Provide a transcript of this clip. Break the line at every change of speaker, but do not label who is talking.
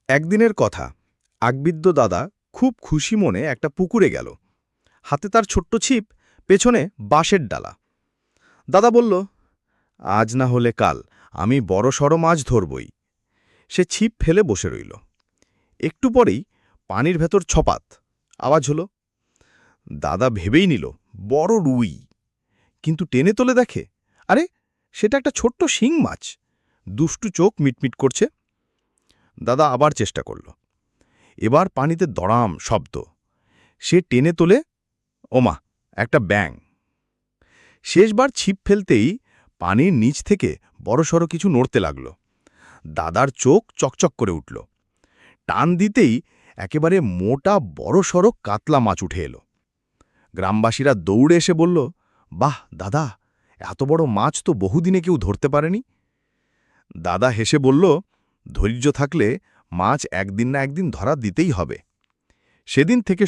একদিনের কথা, আকবিদ্য দাদা খুব খুশি মনে একটা পুকুরে গেল। হাতে তার ছোট্ট ছিপ, পেছনে বাঁশের ডালা। দাদা বলল, আজ না হলে কাল আমি বড়সড় মাছ ধরবই। সে ছিপ ফেলে বসে রইল। একটু পরেই পানির ভেতর ছপাত আওয়াজ হলো। দাদা ভেবেই নিল বড় রুই, কিন্তু টেনে তোলে দেখে, আরে সেটা একটা ছোট্ট শিং মাছ, দুষ্টু চোখ মিটমিট করছে। দাদা আবার চেষ্টা করল। এবার পানিতে দড়াম শব্দ। সে টেনে তোলে, ওমা, একটা ব্যাঙ। শেষবার ছিপ ফেলতেই পানির নিচ থেকে বড়সড় কিছু নড়তে লাগল। দাদার চোখ চকচক করে উঠল। টান দিতেই একেবারে মোটা বড়সড় কাতলা মাছ উঠে এলো। গ্রামবাসীরা দৌড়ে এসে বলল, বাহ দাদা, এত বড় মাছ তো বহুদিনে কেউ ধরতে পারেনি। দাদা হেসে বলল, ধৈর্য থাকলে মাছ একদিন না একদিন ধরা দিতেই হবে। সেদিন থেকে